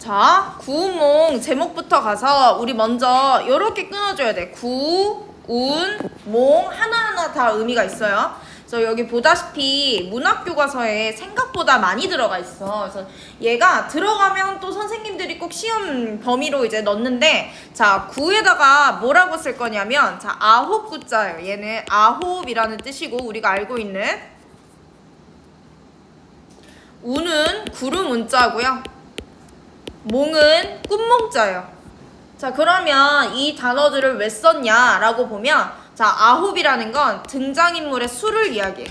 자, 구운몽 제목부터 가서 우리 먼저 요렇게 끊어줘야 돼. 구, 운, 몽 하나하나 다 의미가 있어요. 그래서 여기 보다시피 문학교과서에 생각보다 많이 들어가 있어. 그래서 얘가 들어가면 또 선생님들이 꼭 시험 범위로 이제 넣는데, 자, 구에다가 뭐라고 쓸 거냐면, 자, 아홉 구자예요. 얘는 아홉이라는 뜻이고, 우리가 알고 있는 우는 구름 운자고요. 몽은 꿈몽자예요. 자, 그러면 이 단어들을 왜 썼냐라고 보면, 자, 아홉이라는 건 등장인물의 수를 이야기해.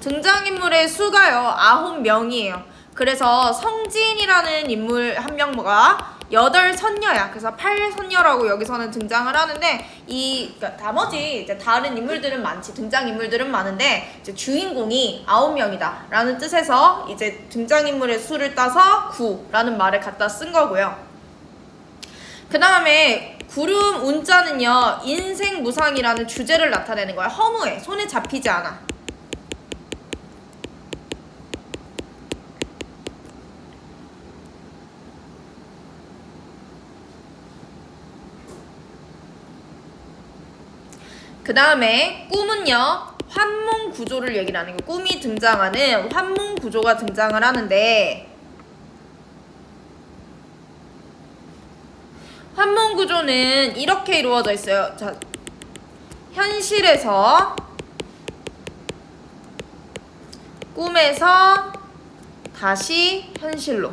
등장인물의 수가요, 9명이에요. 그래서 성진이라는 인물 한 명가 8선녀야. 그래서 8선녀라고 여기서는 등장을 하는데, 그러니까 나머지 이제 다른 인물들은 많지, 등장인물들은 많은데, 이제 주인공이 9명이다 라는 뜻에서 이제 등장인물의 수를 따서 9라는 말을 갖다 쓴 거고요. 그 다음에 구름 운자는요, 인생 무상이라는 주제를 나타내는 거야. 허무해. 손에 잡히지 않아. 그 다음에 꿈은요, 환몽 구조를 얘기를 하는 거예요. 꿈이 등장하는 환몽 구조가 등장을 하는데, 환몽 구조는 이렇게 이루어져 있어요. 자, 현실에서 꿈에서 다시 현실로.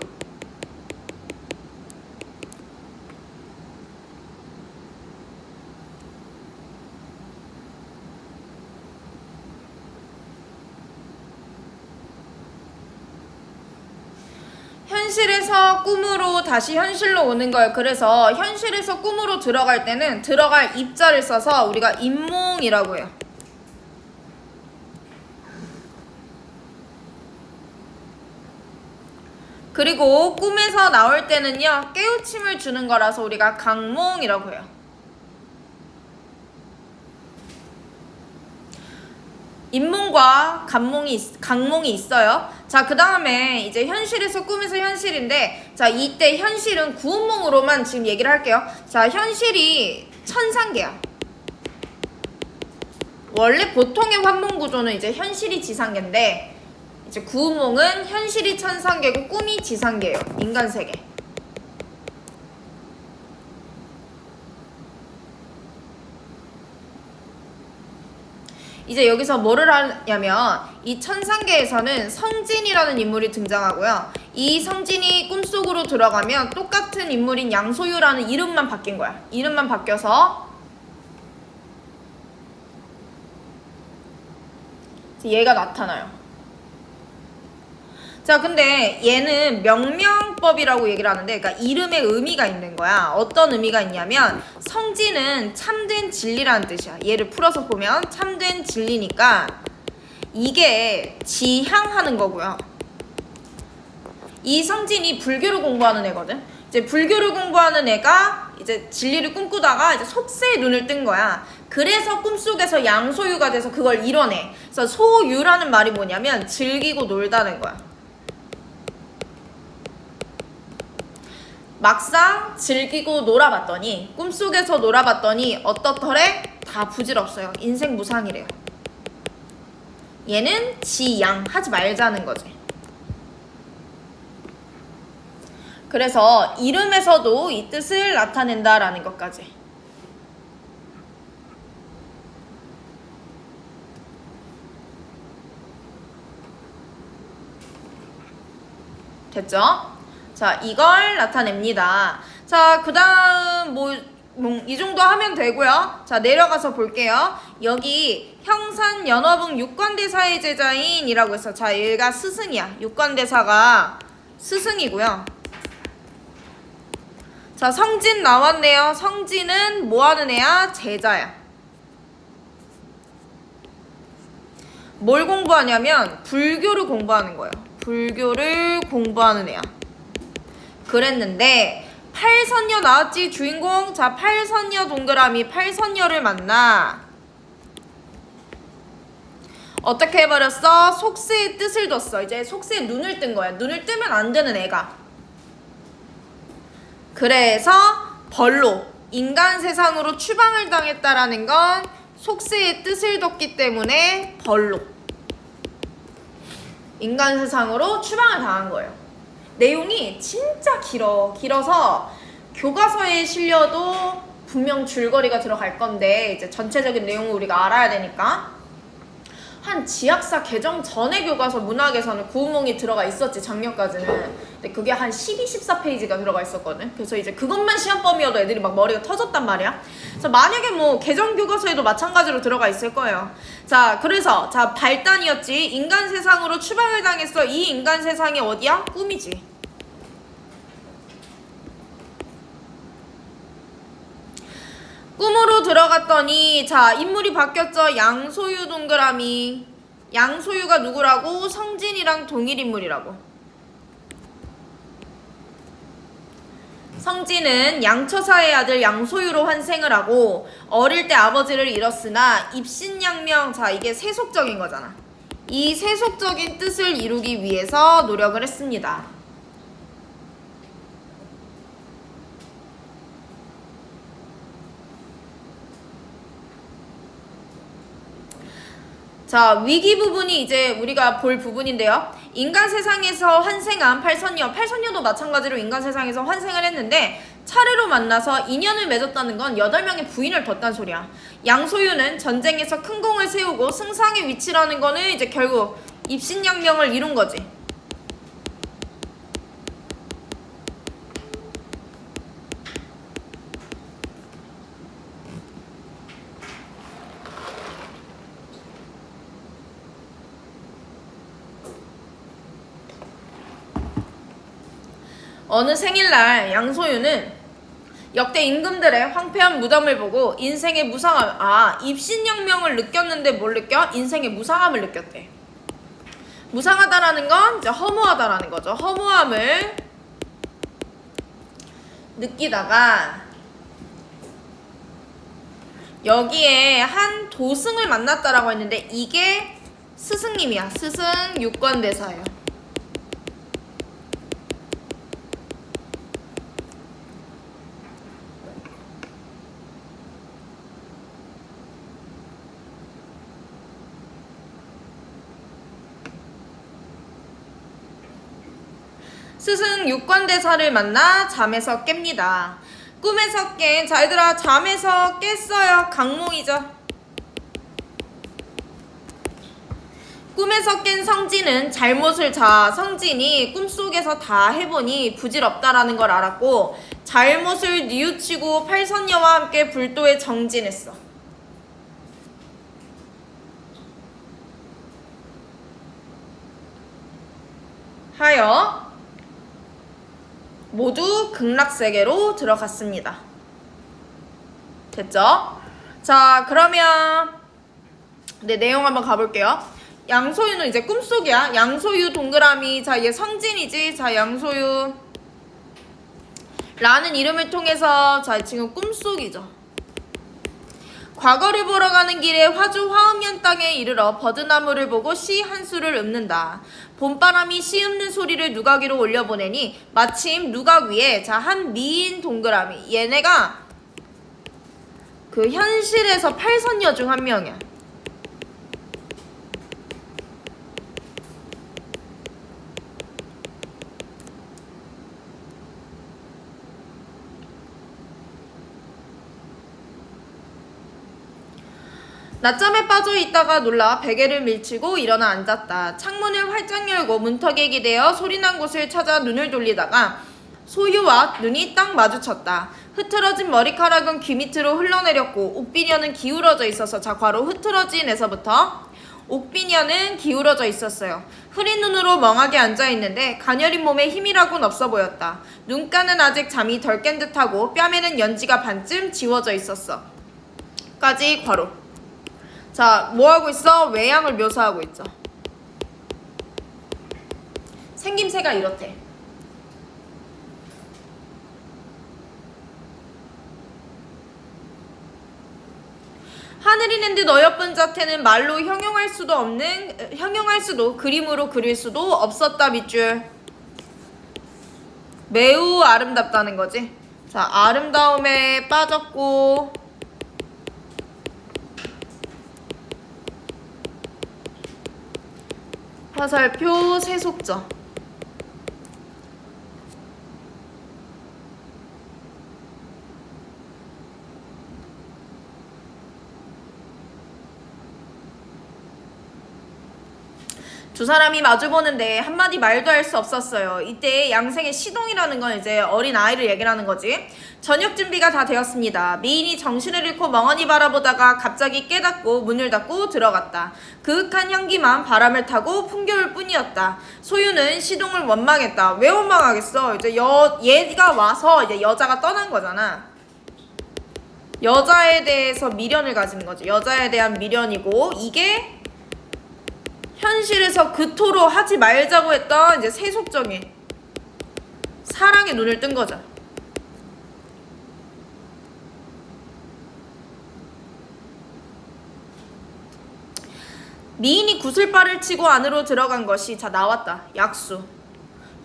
현실에서 꿈으로 다시 현실로 오는 거예요. 그래서 현실에서 꿈으로 들어갈 때는 들어갈 입자를 써서 우리가 인몽이라고 해요. 그리고 꿈에서 나올 때는요, 깨우침을 주는 거라서 우리가 강몽이라고 해요. 인몽과 강몽이 있어요. 자, 그 다음에 이제 현실에서 꿈에서 현실인데, 자, 이때 현실은 구운몽으로만 지금 얘기를 할게요. 자, 현실이 천상계야. 원래 보통의 환몽 구조는 이제 현실이 지상계인데, 이제 구운몽은 현실이 천상계고 꿈이 지상계예요. 인간 세계. 이제 여기서 뭐를 하냐면, 이 천상계에서는 성진이라는 인물이 등장하고요. 이 성진이 꿈속으로 들어가면 똑같은 인물인 양소유라는 이름만 바뀐 거야. 이름만 바뀌어서 얘가 나타나요. 자, 근데 얘는 명명법이라고 얘기를 하는데, 그러니까 이름에 의미가 있는 거야. 어떤 의미가 있냐면, 성진은 참된 진리라는 뜻이야. 얘를 풀어서 보면 참된 진리니까 이게 지향하는 거고요. 이 성진이 불교를 공부하는 애거든. 이제 불교를 공부하는 애가 이제 진리를 꿈꾸다가 이제 속세에 눈을 뜬 거야. 그래서 꿈속에서 양소유가 돼서 그걸 이뤄내. 그래서 소유라는 말이 뭐냐면 즐기고 놀다는 거야. 막상 즐기고 놀아봤더니, 꿈속에서 놀아봤더니 어떻더래? 다 부질없어요. 인생 무상이래요. 얘는 지양 하지 말자는 거지. 그래서 이름에서도 이 뜻을 나타낸다라는 것까지. 됐죠? 자, 이걸 나타냅니다. 자, 그 다음 이 정도 하면 되고요. 자, 내려가서 볼게요. 여기 형산연어붕 육관대사의 제자인이라고 해서, 자, 얘가 스승이야. 육관대사가 스승이고요. 자, 성진 나왔네요. 성진은 뭐 하는 애야? 제자야. 뭘 공부하냐면 불교를 공부하는 거예요. 불교를 공부하는 애야. 그랬는데 8선녀 나왔지, 주인공. 자, 8선녀 동그라미 8선녀를 만나. 어떻게 해버렸어? 속세의 뜻을 뒀어. 이제 속세에 눈을 뜬 거야. 눈을 뜨면 안 되는 애가. 그래서 벌로 인간 세상으로 추방을 당했다라는 건 속세의 뜻을 뒀기 때문에 벌로 인간 세상으로 추방을 당한 거예요. 내용이 진짜 길어서 교과서에 실려도 분명 줄거리가 들어갈 건데 이제 전체적인 내용을 우리가 알아야 되니까 한 지학사 개정 전에 교과서 문학에서는 구운몽이 들어가 있었지, 작년까지는. 근데 그게 한 12, 14페이지가 들어가 있었거든. 그래서 이제 그것만 시험범위여도 애들이 막 머리가 터졌단 말이야. 그래서 만약에 뭐 개정 교과서에도 마찬가지로 들어가 있을 거예요. 자, 그래서 자, 발단이었지. 인간 세상으로 추방을 당했어. 이 인간 세상이 어디야? 꿈이지. 꿈으로 들어갔더니 자, 인물이 바뀌었죠. 양소유 동그라미. 양소유가 누구라고? 성진이랑 동일 인물이라고. 성진은 양처사의 아들 양소유로 환생을 하고 어릴 때 아버지를 잃었으나 입신양명, 자, 이게 세속적인 거잖아. 이 세속적인 뜻을 이루기 위해서 노력을 했습니다. 자, 위기 부분이 이제 우리가 볼 부분인데요. 인간 세상에서 환생한 팔선녀도 마찬가지로 인간 세상에서 환생을 했는데 차례로 만나서 인연을 맺었다는 건 8명의 부인을 뒀단 소리야. 양소유는 전쟁에서 큰 공을 세우고 승상의 위치라는 거는 이제 결국 입신양명을 이룬 거지. 어느 생일날 양소유는 역대 임금들의 황폐한 무덤을 보고 인생의 무상함, 입신양명을 느꼈는데 뭘 느껴? 인생의 무상함을 느꼈대. 무상하다라는 건 이제 허무하다라는 거죠. 허무함을 느끼다가 여기에 한 도승을 만났다라고 했는데 이게 스승님이야. 스승 육관대사예요. 스승 육관대사를 만나 잠에서 깹니다. 꿈에서 깬, 자 얘들아, 잠에서 깼어요. 강몽이죠. 꿈에서 깬 성진은 성진이 꿈속에서 다 해보니 부질없다라는 걸 알았고 잘못을 뉘우치고 팔선녀와 함께 불도에 정진했어. 하여 모두 극락세계로 들어갔습니다. 됐죠? 자, 그러면 내용 한번 가볼게요. 양소유는 이제 꿈속이야. 양소유 동그라미. 자, 얘 성진이지. 자, 양소유 라는 이름을 통해서 자, 지금 꿈속이죠. 과거를 보러 가는 길에 화주 화음연 땅에 이르러 버드나무를 보고 시 한 수를 읊는다. 봄바람이 시 읊는 소리를 누각위로 올려보내니 마침 누각 위에 자, 한 미인 동그라미. 얘네가 그 현실에서 팔선녀 중 한 명이야. 낮잠에 빠져 있다가 놀라 베개를 밀치고 일어나 앉았다. 창문을 활짝 열고 문턱에 기대어 소리난 곳을 찾아 눈을 돌리다가 소유와 눈이 딱 마주쳤다. 흐트러진 머리카락은 귀 밑으로 흘러내렸고 옥비녀는 기울어져 있어서 자, 괄호 흐트러진에서부터 옥비녀는 기울어져 있었어요. 흐린 눈으로 멍하게 앉아있는데 가녀린 몸에 힘이라고는 없어 보였다. 눈가는 아직 잠이 덜 깬 듯하고 뺨에는 연지가 반쯤 지워져 있었어. 까지 괄호. 자, 뭐하고 있어? 외양을 묘사하고 있죠. 생김새가 이렇대. 하늘이 낸 듯 어여쁜 자태는 말로 형용할 수도 그림으로 그릴 수도 없었다 밑줄. 매우 아름답다는 거지. 자, 아름다움에 빠졌고 화살표 세속적. 두 사람이 마주보는데 한마디 말도 할 수 없었어요. 이때 양생의 시동이라는 건 이제 어린 아이를 얘기하는 거지. 저녁 준비가 다 되었습니다. 미인이 정신을 잃고 멍하니 바라보다가 갑자기 깨닫고 문을 닫고 들어갔다. 그윽한 향기만 바람을 타고 풍겨올 뿐이었다. 소유는 시동을 원망했다. 왜 원망하겠어? 이제 얘가 와서 이제 여자가 떠난 거잖아. 여자에 대해서 미련을 가지는 거지. 여자에 대한 미련이고, 이게 현실에서 그토록 하지 말자고 했던 이제 세속적인 사랑의 눈을 뜬 거죠. 미인이 구슬바를 치고 안으로 들어간 것이, 자, 나왔다. 약수.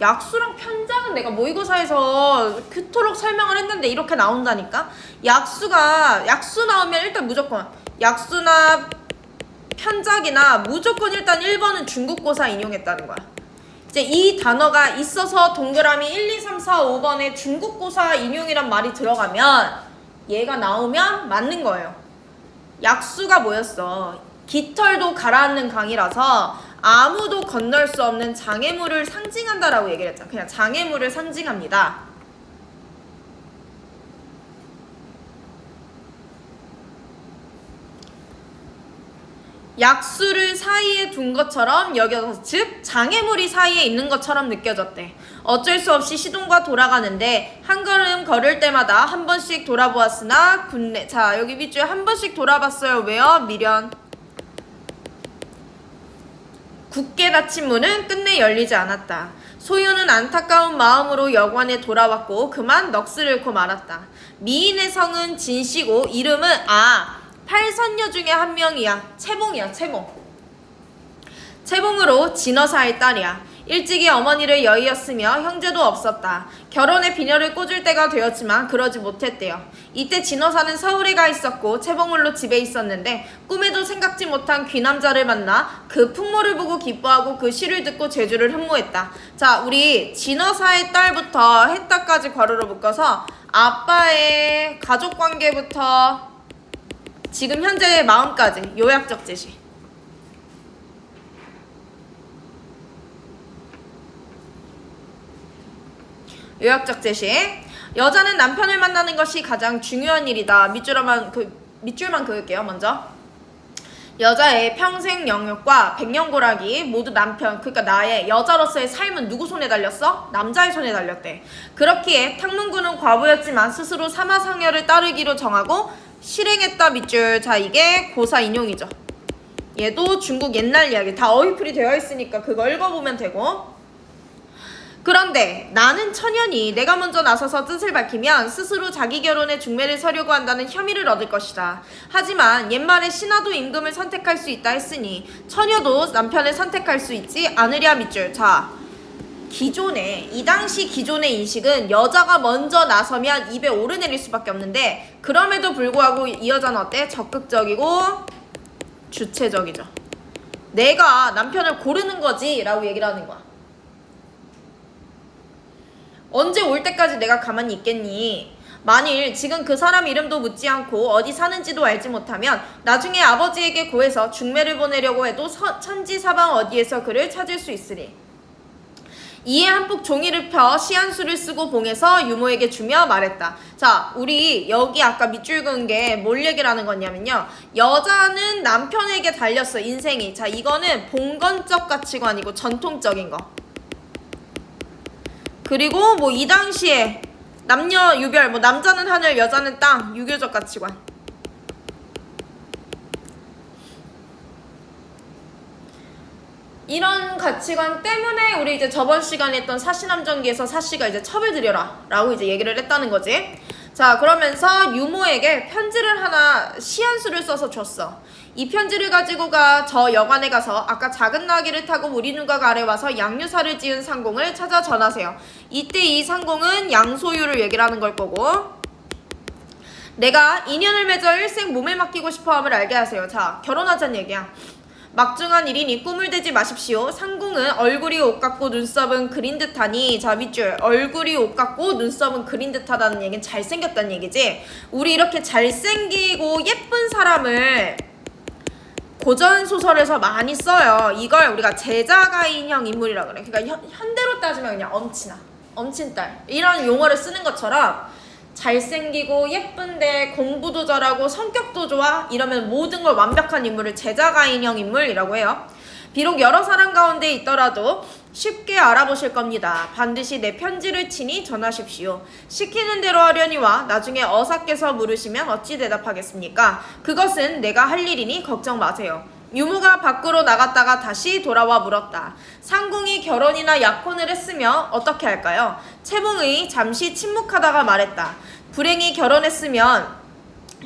약수랑 편장은 내가 모의고사에서 그토록 설명을 했는데 이렇게 나온다니까. 약수 나오면 일단 무조건 약수나 편작이나 무조건 일단 1번은 중국고사 인용했다는 거야. 이제 이 단어가 있어서 동그라미 1, 2, 3, 4, 5번에 중국고사 인용이란 말이 들어가면 얘가 나오면 맞는 거예요. 약수가 뭐였어? 깃털도 가라앉는 강이라서 아무도 건널 수 없는 장애물을 상징한다라고 얘기를 했잖아. 그냥 장애물을 상징합니다. 약수를 사이에 둔 것처럼 여겨서, 즉 장애물이 사이에 있는 것처럼 느껴졌대. 어쩔 수 없이 시동과 돌아가는데 한 걸음 걸을 때마다 한 번씩 돌아보았으나 군내. 자, 여기 밑줄 한 번씩 돌아봤어요. 왜요? 미련. 굳게 닫힌 문은 끝내 열리지 않았다. 소유는 안타까운 마음으로 여관에 돌아왔고 그만 넋을 잃고 말았다. 미인의 성은 진씨고 이름은 팔선녀 중에 한 명이야. 채봉이야, 채봉. 채봉으로 진어사의 딸이야. 일찍이 어머니를 여의었으며 형제도 없었다. 결혼에 비녀를 꽂을 때가 되었지만 그러지 못했대요. 이때 진어사는 서울에 가 있었고 채봉물로 집에 있었는데 꿈에도 생각지 못한 귀남자를 만나 그 풍모를 보고 기뻐하고 그 시를 듣고 제주를 흠모했다. 자, 우리 진어사의 딸부터 했다까지 괄호로 묶어서 아빠의 가족관계부터 지금 현재의 마음까지 요약적 제시. 요약적 제시. 여자는 남편을 만나는 것이 가장 중요한 일이다. 밑줄만 그을게요. 먼저 여자의 평생 영역과 백년고락이 모두 남편, 그러니까 나의 여자로서의 삶은 누구 손에 달렸어? 남자의 손에 달렸대. 그렇기에 탕문구는 과부였지만 스스로 사마상여를 따르기로 정하고 실행했다. 밑줄. 자, 이게 고사 인용이죠. 얘도 중국 옛날 이야기. 다 어휘풀이 되어 있으니까 그거 읽어보면 되고. 그런데 나는 처녀니 내가 먼저 나서서 뜻을 밝히면 스스로 자기 결혼에 중매를 서려고 한다는 혐의를 얻을 것이다. 하지만 옛말에 신하도 임금을 선택할 수 있다 했으니 처녀도 남편을 선택할 수 있지 않으랴. 밑줄. 자, 이 당시 기존의 인식은 여자가 먼저 나서면 입에 오르내릴 수밖에 없는데, 그럼에도 불구하고 이 여자는 어때? 적극적이고 주체적이죠. 내가 남편을 고르는 거지 라고 얘기를 하는 거야. 언제 올 때까지 내가 가만히 있겠니? 만일 지금 그 사람 이름도 묻지 않고 어디 사는지도 알지 못하면 나중에 아버지에게 고해서 중매를 보내려고 해도 천지사방 어디에서 그를 찾을 수 있으리. 이에 한폭 종이를 펴 시한수를 쓰고 봉해서 유모에게 주며 말했다. 자, 우리 여기 아까 밑줄 그은 게 뭘 얘기를 하는 거냐면요, 여자는 남편에게 달렸어, 인생이. 자, 이거는 봉건적 가치관이고 전통적인 거. 그리고 뭐 이 당시에 남녀 유별, 뭐 남자는 하늘 여자는 땅, 유교적 가치관. 이런 가치관 때문에 우리 이제 저번 시간에 했던 사시남전기에서 사씨가 이제 첩을 들여라 라고 이제 얘기를 했다는 거지. 자, 자, 그러면서 유모에게 편지를 하나 시한수를 써서 줬어. 이 편지를 가지고 저 여관에 가서 아까 작은 나귀를 타고 우리 누각 아래 와서 양유사를 지은 상공을 찾아 전하세요. 이때 이 상공은 양소유를 얘기를 하는 걸 거고, 내가 인연을 맺어 일생 몸을 맡기고 싶어함을 알게 하세요. 자, 결혼하자는 얘기야. 막중한 일이니 꿈을 대지 마십시오. 상공은 얼굴이 옷 같고 눈썹은 그린 듯하니, 자, 밑줄 얼굴이 옷 같고 눈썹은 그린 듯하다는 얘기는 잘생겼다는 얘기지. 우리 이렇게 잘생기고 예쁜 사람을 고전 소설에서 많이 써요. 이걸 우리가 제자가인형 인물이라 그래. 그러니까 현대로 따지면 그냥 엄친딸 이런 용어를 쓰는 것처럼 잘생기고 예쁜데 공부도 잘하고 성격도 좋아 이러면 모든 걸 완벽한 인물을 제자가인형 인물이라고 해요. 비록 여러 사람 가운데 있더라도 쉽게 알아보실 겁니다. 반드시 내 편지를 친히 전하십시오. 시키는 대로 하려니와 나중에 어사께서 물으시면 어찌 대답하겠습니까? 그것은 내가 할 일이니 걱정 마세요. 유모가 밖으로 나갔다가 다시 돌아와 물었다. 상공이 결혼이나 약혼을 했으며 어떻게 할까요? 채봉이 잠시 침묵하다가 말했다. 불행히 결혼했으면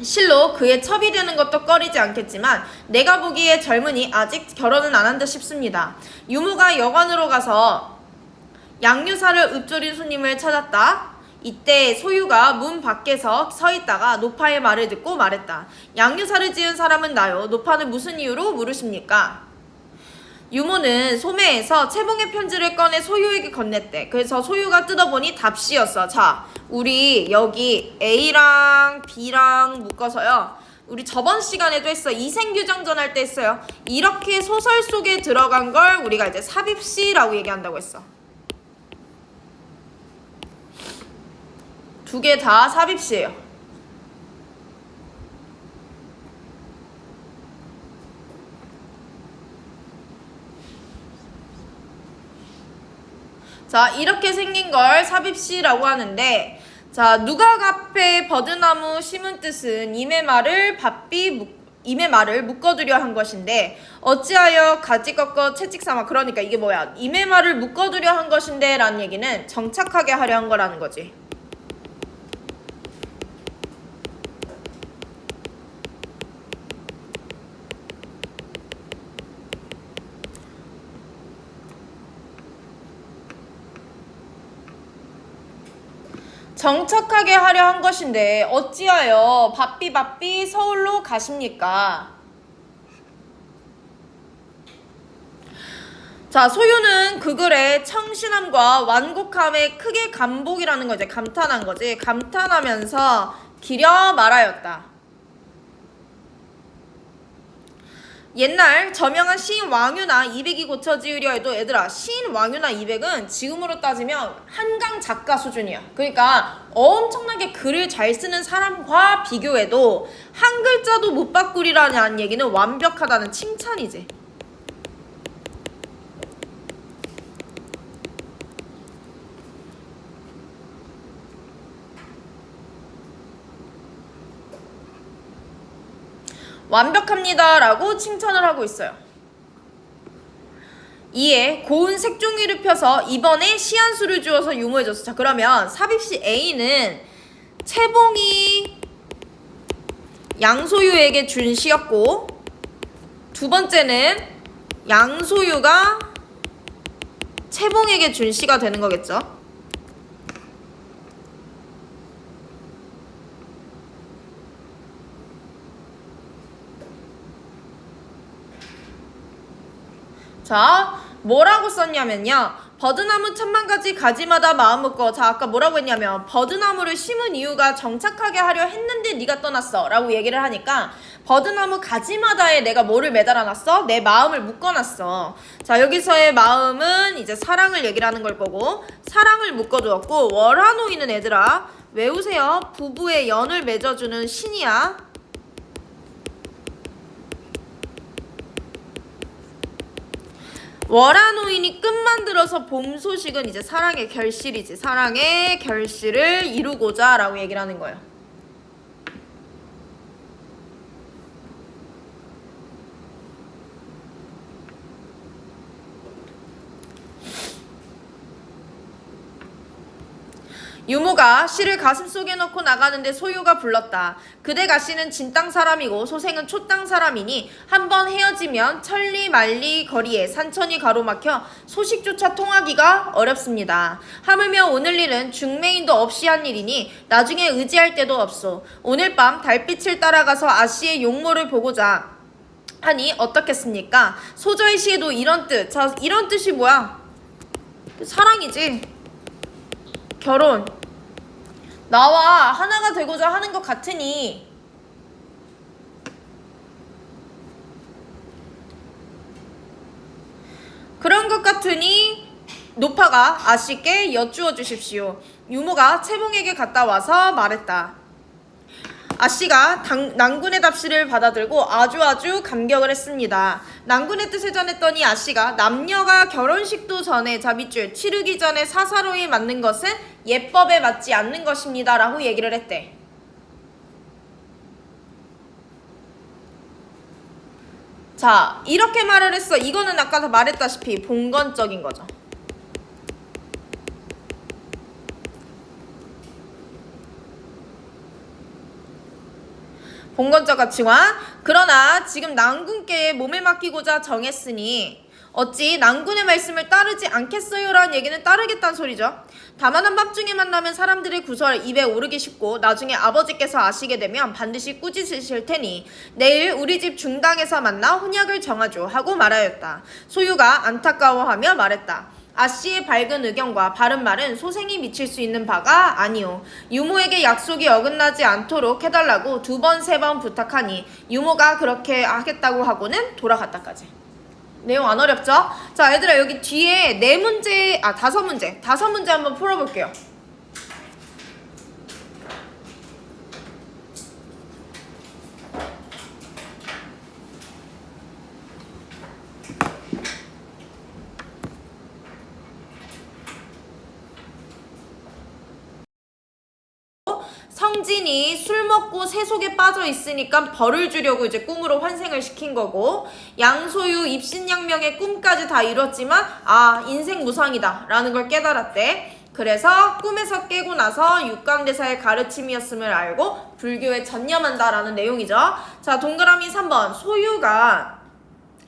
실로 그의 첩이 되는 것도 꺼리지 않겠지만 내가 보기에 젊으니 아직 결혼은 안 한 듯 싶습니다. 유모가 여관으로 가서 양유사를 읊조린 손님을 찾았다. 이때 소유가 문 밖에서 서 있다가 노파의 말을 듣고 말했다. 양유사를 지은 사람은 나요. 노파는 무슨 이유로 물으십니까? 유모는 소매에서 채봉의 편지를 꺼내 소유에게 건넸대. 그래서 소유가 뜯어보니 답시였어. 자, 우리 여기 A랑 B랑 묶어서요. 우리 저번 시간에도 했어. 이생규장전 할 때 했어요. 이렇게 소설 속에 들어간 걸 우리가 이제 삽입시라고 얘기한다고 했어. 두 개 다 삽입시예요. 자, 이렇게 생긴 걸 삽입시라고 하는데, 자, 누각 앞에 버드나무 심은 뜻은 임의 말을 묶어두려 한 것인데 어찌하여 가지 꺾어 채찍 삼아. 그러니까 이게 뭐야? 임의 말을 묶어두려 한 것인데 라는 얘기는 정착하게 하려 한 거라는 거지. 정착하게 하려 한 것인데 어찌하여 바삐 서울로 가십니까? 자, 소유는 그 글에 청신함과 완곡함에 크게 감복이라는 거지. 감탄한 거지. 감탄하면서 기려 말하였다. 옛날 저명한 시인 왕유나 이백이 고쳐 지으려 해도 얘들아, 시인 왕유나 이백은 지금으로 따지면 한강 작가 수준이야. 그러니까 엄청나게 글을 잘 쓰는 사람과 비교해도 한 글자도 못 바꾸리라는 얘기는 완벽하다는 칭찬이지. 완벽합니다 라고 칭찬을 하고 있어요. 이에 고운 색종이를 펴서 이번에 시한수를 주어서 유모해줬어. 자, 그러면 삽입시 A는 채봉이 양소유에게 준 시였고, 두 번째는 양소유가 채봉에게 준 시가 되는 거겠죠. 자, 뭐라고 썼냐면요. 버드나무 1000만가지 가지마다 마음 먹고. 자, 아까 뭐라고 했냐면 버드나무를 심은 이유가 정착하게 하려 했는데 네가 떠났어 라고 얘기를 하니까 버드나무 가지마다에 내가 뭐를 매달아놨어? 내 마음을 묶어놨어. 자, 여기서의 마음은 이제 사랑을 얘기를 하는 걸 거고, 사랑을 묶어두었고, 월화노인은 얘들아 외우세요. 부부의 연을 맺어주는 신이야. 월화노인이 끝만 들어서 봄 소식은 이제 사랑의 결실이지. 사랑의 결실을 이루고자 라고 얘기를 하는 거예요. 유모가 씨를 가슴속에 넣고 나가는데 소유가 불렀다. 그대가 씨는 진땅 사람이고 소생은 촛땅 사람이니 한번 헤어지면 천리 만리 거리에 산천이 가로막혀 소식조차 통하기가 어렵습니다. 하물며 오늘 일은 중매인도 없이 한 일이니 나중에 의지할 데도 없소. 오늘 밤 달빛을 따라가서 아씨의 용모를 보고자 하니 어떻겠습니까? 소저의 시에도 이런 뜻. 자, 이런 뜻이 뭐야? 사랑이지. 결혼. 나와 하나가 되고자 하는 것 같으니 그런 것 같으니 노파가 아씨께 여쭈어 주십시오. 유모가 채봉에게 갔다 와서 말했다. 아씨가 난군의 답시를 받아들고 아주 감격을 했습니다. 난군의 뜻을 전했더니 아씨가 남녀가 결혼식도 전에 자 밑줄 치르기 전에 사사로이 맞는 것은 예법에 맞지 않는 것입니다 라고 얘기를 했대. 자, 이렇게 말을 했어. 이거는 아까 다 말했다시피 봉건적인 거죠. 봉건적 가치관. 그러나 지금 난군께 몸을 맡기고자 정했으니 어찌 난군의 말씀을 따르지 않겠어요? 라는 얘기는 따르겠다는 소리죠. 다만 한밤중에 만나면 사람들의 구설 입에 오르기 쉽고 나중에 아버지께서 아시게 되면 반드시 꾸짖으실 테니 내일 우리 집 중당에서 만나 혼약을 정하죠 하고 말하였다. 소유가 안타까워하며 말했다. 아씨의 밝은 의견과 바른 말은 소생이 미칠 수 있는 바가 아니오. 유모에게 약속이 어긋나지 않도록 해달라고 2번, 3번 부탁하니 유모가 그렇게 하겠다고 하고는 돌아갔다까지. 내용 안 어렵죠? 자, 얘들아 여기 뒤에 5문제 한번 풀어볼게요. 성진이 술 먹고 세속에 빠져 있으니까 벌을 주려고 이제 꿈으로 환생을 시킨 거고, 양소유 입신양명의 꿈까지 다 이뤘지만 인생 무상이다 라는 걸 깨달았대. 그래서 꿈에서 깨고 나서 육강대사의 가르침이었음을 알고 불교에 전념한다 라는 내용이죠. 자, 동그라미 3번. 소유가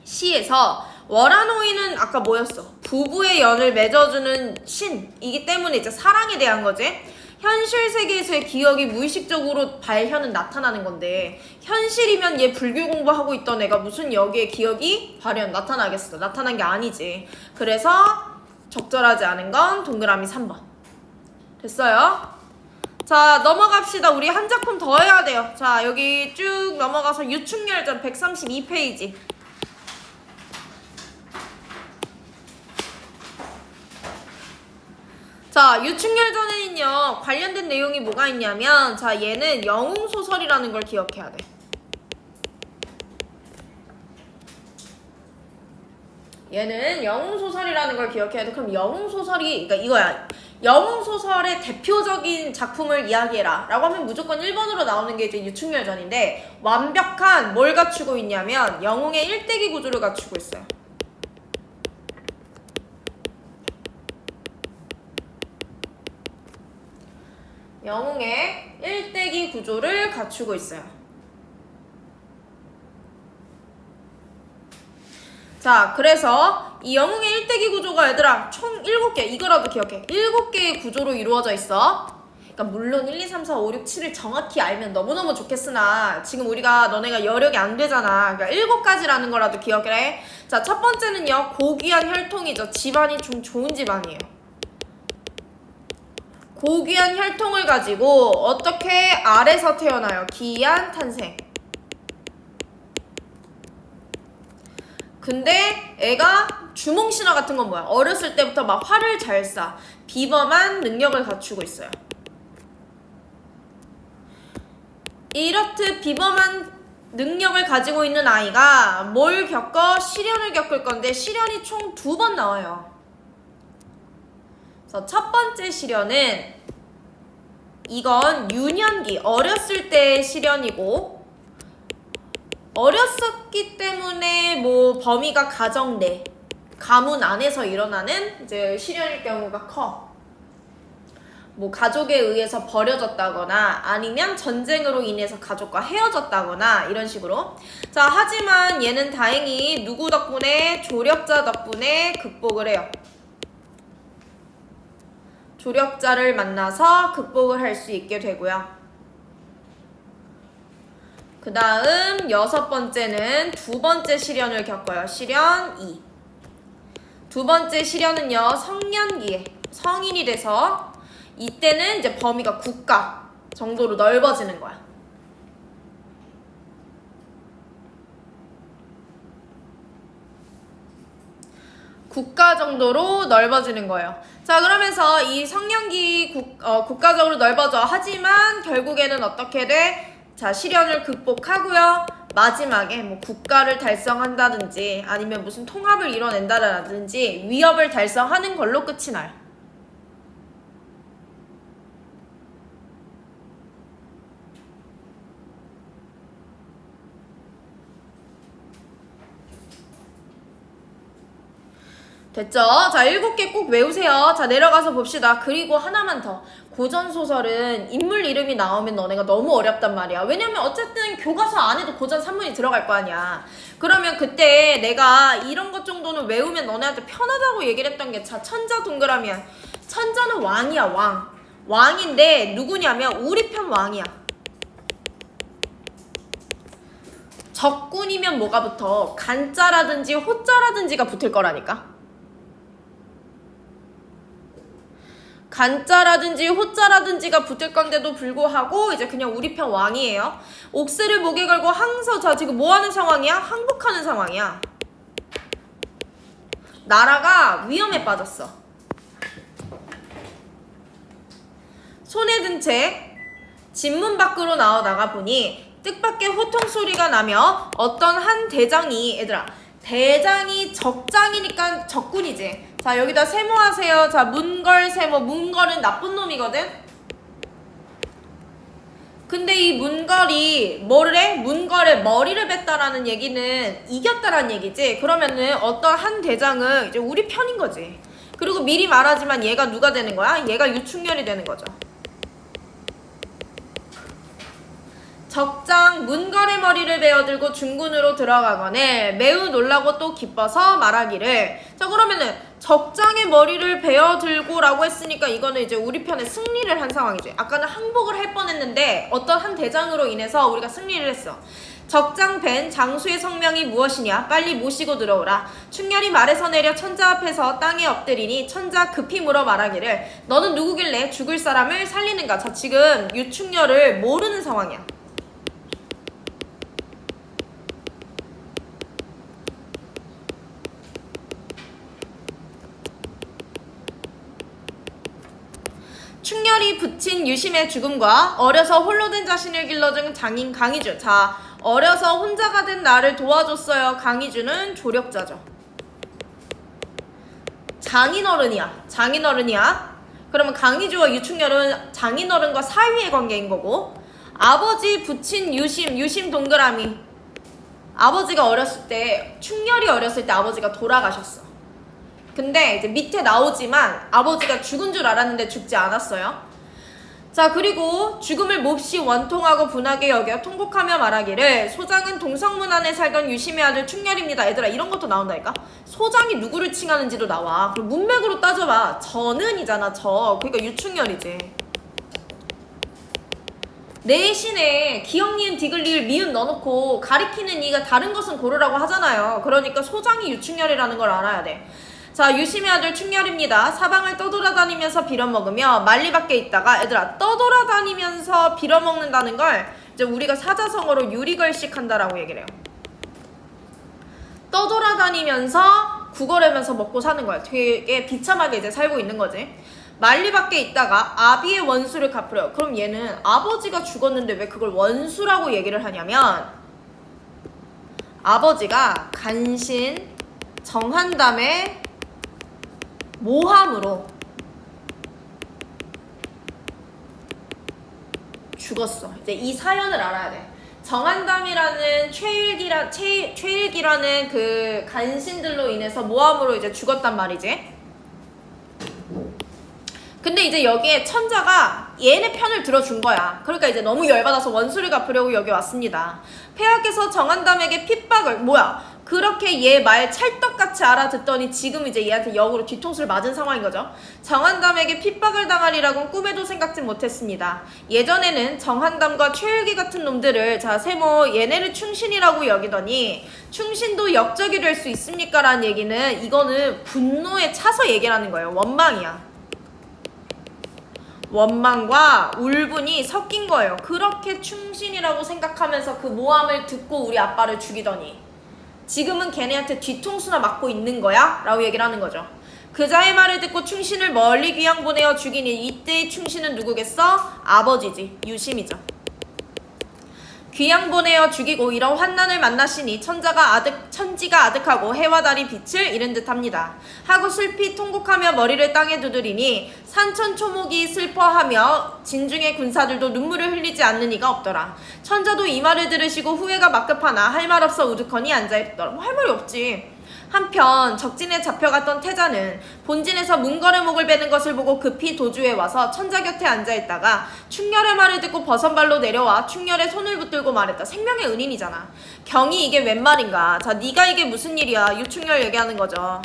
시에서 월화노인은 아까 뭐였어? 부부의 연을 맺어주는 신이기 때문에 이제 사랑에 대한 거지. 현실 세계에서의 기억이 무의식적으로 발현은 나타나는 건데 현실이면 얘 불교 공부하고 있던 애가 무슨 여기에 기억이 발현 나타나겠어? 나타난 게 아니지. 그래서 적절하지 않은 건 동그라미 3번. 됐어요? 자, 넘어갑시다. 우리 한 작품 더 해야 돼요. 자, 여기 쭉 넘어가서 유충열전 132페이지. 자, 유충열전에는요 관련된 내용이 뭐가 있냐면, 자, 얘는 영웅소설이라는 걸 기억해야 돼. 얘는 영웅소설이라는 걸 기억해야 돼. 그럼 영웅소설이, 그러니까 이거야. 영웅소설의 대표적인 작품을 이야기해라 라고 하면 무조건 1번으로 나오는 게 이제 유충열전인데, 완벽한 뭘 갖추고 있냐면 영웅의 일대기 구조를 갖추고 있어요. 영웅의 일대기 구조를 갖추고 있어요. 자, 그래서 이 영웅의 일대기 구조가 얘들아 총 7개, 이거라도 기억해. 7개의 구조로 이루어져 있어. 그러니까 물론 1, 2, 3, 4, 5, 6, 7을 정확히 알면 너무너무 좋겠으나 지금 우리가 너네가 여력이 안 되잖아. 그러니까 7가지라는 거라도 기억해. 자, 첫 번째는요 고귀한 혈통이죠. 집안이 좀 좋은 집안이에요. 고귀한 혈통을 가지고 어떻게 알에서 태어나요? 기이한 탄생. 근데 애가 주몽신화 같은 건 뭐야? 어렸을 때부터 막 활을 잘 쏴. 비범한 능력을 갖추고 있어요. 이렇듯 비범한 능력을 가지고 있는 아이가 뭘 겪어? 시련을 겪을 건데 시련이 총 2번 나와요. 그래서 첫 번째 시련은 이건 유년기, 어렸을 때의 시련이고, 어렸었기 때문에 뭐 범위가 가정 내, 가문 안에서 일어나는 이제 시련일 경우가 커. 뭐 가족에 의해서 버려졌다거나 아니면 전쟁으로 인해서 가족과 헤어졌다거나 이런 식으로. 자, 하지만 얘는 다행히 누구 덕분에? 조력자 덕분에 극복을 해요. 조력자를 만나서 극복을 할 수 있게 되고요. 그 다음 6번째는 두 번째 시련을 겪어요. 시련 2. 두 번째 시련은요, 성년기에 성인이 돼서 이때는 이제 범위가 국가 정도로 넓어지는 거야. 국가 정도로 넓어지는 거예요. 자, 그러면서 이 성년기 국가적으로 넓어져. 하지만 결국에는 어떻게 돼? 자, 시련을 극복하고요. 마지막에 뭐 국가를 달성한다든지 아니면 무슨 통합을 이뤄낸다든지 위협을 달성하는 걸로 끝이 나요. 됐죠? 자, 7개 꼭 외우세요. 자, 내려가서 봅시다. 그리고 하나만 더. 고전소설은 인물 이름이 나오면 너네가 너무 어렵단 말이야. 왜냐면 어쨌든 교과서 안에도 고전 산문이 들어갈 거 아니야. 그러면 그때 내가 이런 것 정도는 외우면 너네한테 편하다고 얘기를 했던 게, 자, 천자 동그라미야. 천자는 왕이야, 왕. 왕인데 누구냐면 우리 편 왕이야. 적군이면 뭐가 붙어? 간자라든지 호자라든지가 붙을 거라니까. 간자라든지 호자라든지가 붙을 건데도 불구하고 이제 그냥 우리 편 왕이에요. 옥새를 목에 걸고 항서. 자, 지금 뭐 하는 상황이야? 항복하는 상황이야. 나라가 위험에 빠졌어. 손에 든 채 진문 밖으로 나가 보니 뜻밖의 호통 소리가 나며 어떤 한 대장이, 얘들아, 대장이 적장이니까 적군이지. 자, 여기다 세모하세요. 자, 문걸 세모. 문걸은 나쁜 놈이거든. 근데 이 문걸이 뭐를 해? 문걸의 머리를 뱉다라는 얘기는 이겼다라는 얘기지. 그러면은 어떤 한 대장은 이제 우리 편인 거지. 그리고 미리 말하지만 얘가 누가 되는 거야? 얘가 유충렬이 되는 거죠. 적장 문걸의 머리를 베어들고 중군으로 들어가거늘 매우 놀라고 또 기뻐서 말하기를. 자, 그러면은 적장의 머리를 베어들고 라고 했으니까 이거는 이제 우리 편에 승리를 한 상황이지. 아까는 항복을 할 뻔했는데 어떤 한 대장으로 인해서 우리가 승리를 했어. 적장 벤 장수의 성명이 무엇이냐? 빨리 모시고 들어오라. 충렬이 말에서 내려 천자 앞에서 땅에 엎드리니 천자 급히 물어 말하기를 너는 누구길래 죽을 사람을 살리는가? 자, 지금 유충렬을 모르는 상황이야. 충렬이 붙인 유심의 죽음과 어려서 홀로 된 자신을 길러준 장인 강희주. 자, 어려서 혼자가 된 나를 도와줬어요. 강희주는 조력자죠. 장인어른이야. 장인어른이야. 그러면 강희주와 유충렬은 장인어른과 사위의 관계인 거고, 아버지 붙인 유심 동그라미. 아버지가 어렸을 때, 충렬이 어렸을 때 아버지가 돌아가셨어. 근데 이제 밑에 나오지만 아버지가 죽은 줄 알았는데 죽지 않았어요. 자, 그리고 죽음을 몹시 원통하고 분하게 여겨 통곡하며 말하기를 소장은 동성문 안에 살던 유심의 아들 충렬입니다. 얘들아, 이런 것도 나온다니까. 소장이 누구를 칭하는지도 나와. 그럼 문맥으로 따져봐. 저는이잖아, 저. 그러니까 유충렬이지. 내신에 기역, 니은, 디귿, 리을, 미음 넣어놓고 가리키는 이가 다른 것은 고르라고 하잖아요. 그러니까 소장이 유충렬이라는 걸 알아야 돼. 자, 유심의 아들 충렬입니다. 사방을 떠돌아다니면서 빌어먹으며 만리 밖에 있다가, 얘들아, 떠돌아다니면서 빌어먹는다는 걸 이제 우리가 사자성어로 유리걸식한다라고 얘기를 해요. 떠돌아다니면서 구걸하면서 먹고 사는 거야. 되게 비참하게 이제 살고 있는 거지. 만리 밖에 있다가 아비의 원수를 갚으려. 그럼 얘는 아버지가 죽었는데 왜 그걸 원수라고 얘기를 하냐면, 아버지가 간신 정한담의 모함으로 죽었어. 이제 이 사연을 알아야 돼. 정한담이라는 최일기라는 그 간신들로 인해서 모함으로 이제 죽었단 말이지. 근데 이제 여기에 천자가 얘네 편을 들어준 거야. 그러니까 이제 너무 열받아서 원수를 갚으려고 여기 왔습니다. 폐하께서 정한담에게 핍박을, 뭐야, 그렇게 얘 말 찰떡같이 알아듣더니 지금 이제 얘한테 역으로 뒤통수를 맞은 상황인 거죠. 정한담에게 핍박을 당하리라고는 꿈에도 생각지 못했습니다. 예전에는 정한담과 최율기 같은 놈들을, 자, 세모 얘네를 충신이라고 여기더니 충신도 역적이 될 수 있습니까? 라는 얘기는, 이거는 분노에 차서 얘기하는 거예요. 원망이야. 원망과 울분이 섞인 거예요. 그렇게 충신이라고 생각하면서 그 모함을 듣고 우리 아빠를 죽이더니 지금은 걔네한테 뒤통수나 맞고 있는 거야? 라고 얘기를 하는 거죠. 그자의 말을 듣고 충신을 멀리 귀양 보내어 죽이니 이때의 충신은 누구겠어? 아버지지. 유심이죠. 귀양 보내어 죽이고 이런 환난을 만나시니 천지가 아득하고 해와 달이 빛을 잃은 듯합니다. 하고 슬피 통곡하며 머리를 땅에 두드리니 산천초목이 슬퍼하며 진중의 군사들도 눈물을 흘리지 않는 이가 없더라. 천자도 이 말을 들으시고 후회가 막급하나 할 말 없어 우두커니 앉아있더라. 뭐 할 말이 없지. 한편 적진에 잡혀갔던 태자는 본진에서 문걸의 목을 베는 것을 보고 급히 도주해 와서 천자 곁에 앉아있다가 충렬의 말을 듣고 버선발로 내려와 충렬에 손을 붙들고 말했다. 생명의 은인이잖아. 경이 이게 웬 말인가. 자, 네가 이게 무슨 일이야. 유충렬 얘기하는 거죠.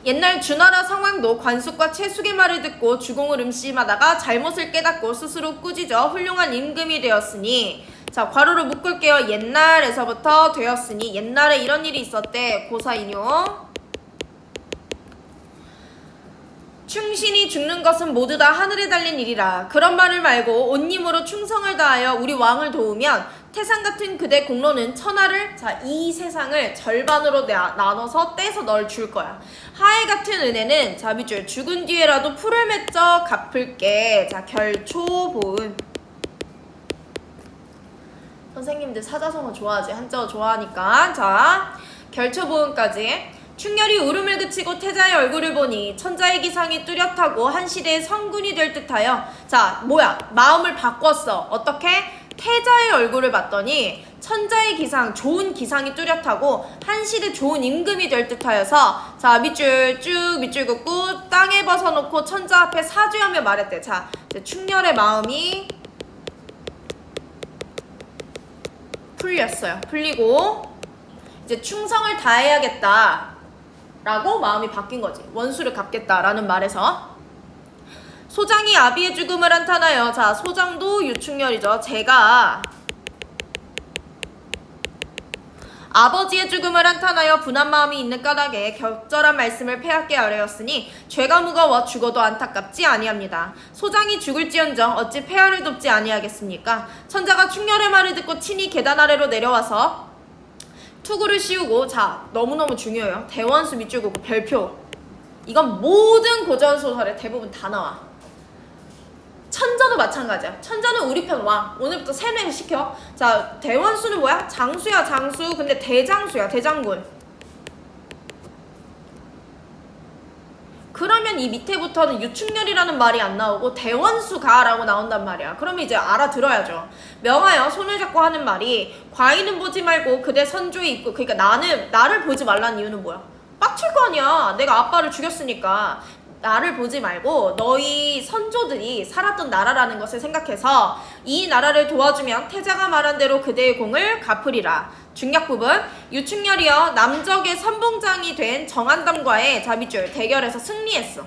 옛날 주나라 상황도 관숙과 채숙의 말을 듣고 주공을 음심하다가 잘못을 깨닫고 스스로 꾸짖어 훌륭한 임금이 되었으니, 자, 괄호로 묶을게요. 옛날에서부터 되었으니, 옛날에 이런 일이 있었대. 고사인요. 충신이 죽는 것은 모두 다 하늘에 달린 일이라. 그런 말을 말고 온 힘으로 충성을 다하여 우리 왕을 도우면 태산 같은 그대 공로는 천하를, 자, 이 세상을 절반으로 나눠서 떼서 널 줄 거야. 하해 같은 은혜는, 자, 밑줄 죽은 뒤에라도 풀을 맺어 갚을게. 자, 결초보은. 선생님들 사자성어 좋아하지? 한자어 좋아하니까. 자, 결초보은까지. 충렬이 울음을 그치고 태자의 얼굴을 보니 천자의 기상이 뚜렷하고 한 시대의 성군이 될 듯하여, 자, 뭐야, 마음을 바꿨어. 어떻게? 태자의 얼굴을 봤더니 천자의 기상, 좋은 기상이 뚜렷하고 한 시대 좋은 임금이 될 듯하여서, 자, 밑줄 쭉 밑줄 긋고 땅에 벗어놓고 천자 앞에 사죄하며 말했대. 자, 이제 충렬의 마음이 풀렸어요. 풀리고 이제 충성을 다해야겠다 라고 마음이 바뀐 거지. 원수를 갚겠다라는 말에서. 소장이 아비의 죽음을 한탄하여, 자, 소장도 유충렬이죠. 제가 아버지의 죽음을 한탄하여 분한 마음이 있는 까닭에 적절한 말씀을 폐하께 아뢰었으니 죄가 무거워 죽어도 안타깝지 아니합니다. 소장이 죽을지언정 어찌 폐하를 돕지 아니하겠습니까? 천자가 충렬의 말을 듣고 친히 계단 아래로 내려와서 투구를 씌우고, 자, 너무너무 중요해요. 대원수 밑줄 긋고 별표. 이건 모든 고전소설에 대부분 다 나와. 천자도 마찬가지야. 천자는 우리 편 왕. 오늘부터 세뇌를 시켜. 자, 대원수는 뭐야? 장수야, 장수. 근데 대장수야, 대장군. 그러면 이 밑에부터는 유충렬이라는 말이 안 나오고 대원수가 라고 나온단 말이야. 그러면 이제 알아들어야죠. 명하여 손을 잡고 하는 말이 과인은 보지 말고 그대 선조에 있고, 그러니까 나를 보지 말라는 이유는 뭐야? 빡칠 거 아니야. 내가 아빠를 죽였으니까. 나를 보지 말고 너희 선조들이 살았던 나라라는 것을 생각해서 이 나라를 도와주면 태자가 말한 대로 그대의 공을 갚으리라. 중략 부분. 유충렬이여 남적의 선봉장이 된 정한담과의, 자, 밑줄 대결에서 승리했어.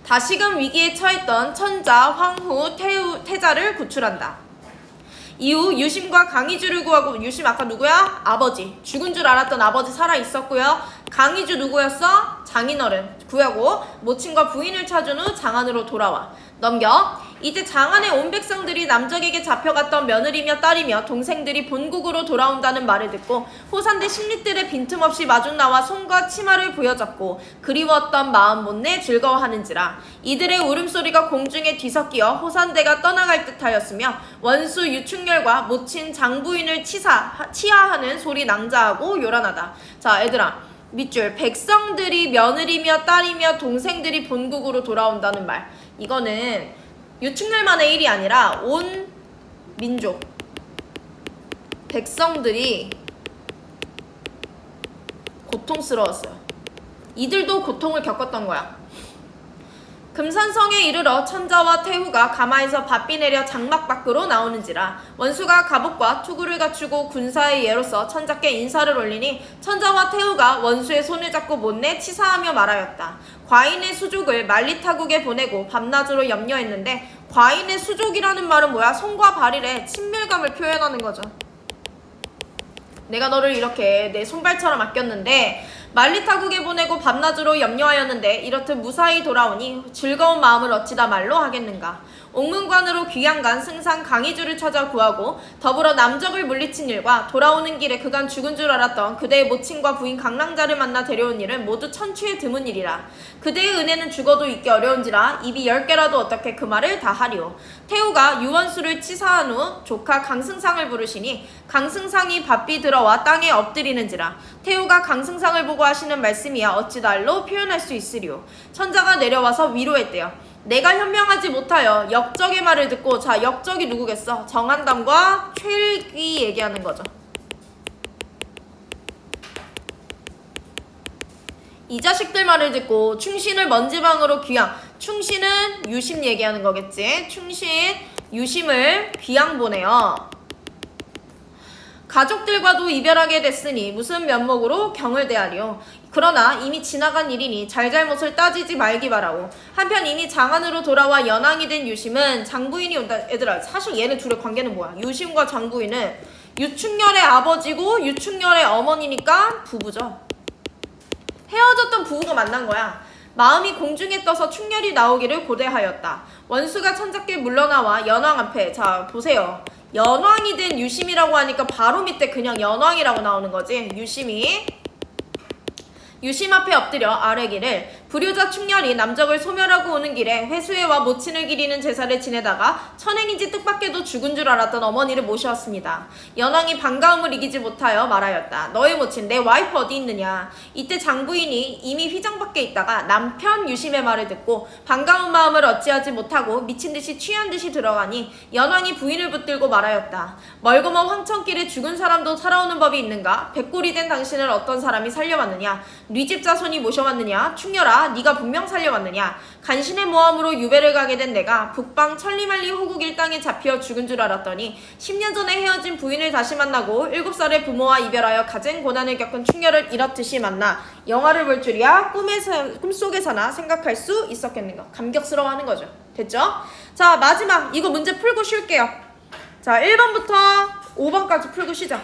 다시금 위기에 처했던 천자, 황후, 태자를 구출한다. 이후 유심과 강희주를 구하고, 유심 아까 누구야? 아버지. 죽은 줄 알았던 아버지 살아있었고요. 강희주 누구였어? 장인어른 구하고 모친과 부인을 찾은 후 장안으로 돌아와. 넘겨. 이제 장안의 온 백성들이 남적에게 잡혀갔던 며느리며 딸이며 동생들이 본국으로 돌아온다는 말을 듣고 호산대 신립들의 빈틈없이 마중 나와 손과 치마를 부여잡고 그리웠던 마음 못내 즐거워하는지라. 이들의 울음소리가 공중에 뒤섞여 호산대가 떠나갈 듯하였으며 원수 유충렬과 모친 장부인을 치하하는 소리 낭자하고 요란하다. 자, 얘들아, 밑줄 백성들이 며느리며 딸이며 동생들이 본국으로 돌아온다는 말, 이거는 유충렬만의 일이 아니라 온 민족 백성들이 고통스러웠어요. 이들도 고통을 겪었던 거야. 금산성에 이르러 천자와 태후가 가마에서 바삐 내려 장막 밖으로 나오는지라. 원수가 갑옷과 투구를 갖추고 군사의 예로서 천자께 인사를 올리니 천자와 태후가 원수의 손을 잡고 못내 치사하며 말하였다. 과인의 수족을 만리타국에 보내고 밤낮으로 염려했는데, 과인의 수족이라는 말은 뭐야? 손과 발이래. 친밀감을 표현하는 거죠. 내가 너를 이렇게 내 손발처럼 아꼈는데 만리타국에 보내고 밤낮으로 염려하였는데 이렇듯 무사히 돌아오니 즐거운 마음을 어찌다 말로 하겠는가. 옥문관으로 귀양간 승상 강희주를 찾아 구하고 더불어 남적을 물리친 일과 돌아오는 길에 그간 죽은 줄 알았던 그대의 모친과 부인 강랑자를 만나 데려온 일은 모두 천추에 드문 일이라. 그대의 은혜는 죽어도 잊기 어려운지라 입이 10개라도 어떻게 그 말을 다 하리오. 태후가 유원수를 치사한 후 조카 강승상을 부르시니 강승상이 바삐 들어와 땅에 엎드리는지라. 태후가 강승상을 보고 하시는 말씀이야 어찌 달로 표현할 수 있으리오. 천자가 내려와서 위로했대요. 내가 현명하지 못하여 역적의 말을 듣고, 자, 역적이 누구겠어? 정한담과 최일기 얘기하는 거죠. 이 자식들 말을 듣고 충신을 먼지방으로 귀양. 충신은 유심 얘기하는 거겠지. 충신, 유심을 귀양 보내요. 가족들과도 이별하게 됐으니 무슨 면목으로 경을 대하리요. 그러나 이미 지나간 일이니 잘잘못을 따지지 말기 바라오. 한편 이미 장안으로 돌아와 연왕이 된 유심은 장부인이 온다. 얘들아, 사실 얘네 둘의 관계는 뭐야? 유심과 장부인은 유충렬의 아버지고 유충렬의 어머니니까 부부죠. 헤어졌던 부부가 만난 거야. 마음이 공중에 떠서 충렬이 나오기를 고대하였다. 원수가 천자께 물러나와 연왕 앞에, 자 보세요. 연왕이 된 유심이라고 하니까 바로 밑에 그냥 연왕이라고 나오는 거지. 유심 앞에 엎드려 아뢰기를. 불효자 충렬이 남적을 소멸하고 오는 길에 회수해와 모친을 기리는 제사를 지내다가 천행인지 뜻밖에도 죽은 줄 알았던 어머니를 모셔왔습니다. 연왕이 반가움을 이기지 못하여 말하였다. 너의 모친 내 와이프 어디 있느냐. 이때 장부인이 이미 휘장 밖에 있다가 남편 유심의 말을 듣고 반가운 마음을 어찌하지 못하고 미친 듯이 취한 듯이 들어가니 연왕이 부인을 붙들고 말하였다. 멀고 먼 황천길에 죽은 사람도 살아오는 법이 있는가. 백골이 된 당신을 어떤 사람이 살려왔느냐. 네 집 자손이 모셔왔느냐. 충렬아, 네가 분명 살려왔느냐. 간신의 모함으로 유배를 가게 된 내가 북방 천리말리 호국 일당에 잡혀 죽은 줄 알았더니 10년 전에 헤어진 부인을 다시 만나고 7살의 부모와 이별하여 가진 고난을 겪은 충렬을 이렇듯이 만나 영화를 볼 줄이야 꿈속에서나 생각할 수 있었겠는가. 감격스러워하는 거죠. 됐죠? 자, 마지막 이거 문제 풀고 쉴게요. 자, 1번부터 5번까지 풀고 쉬자.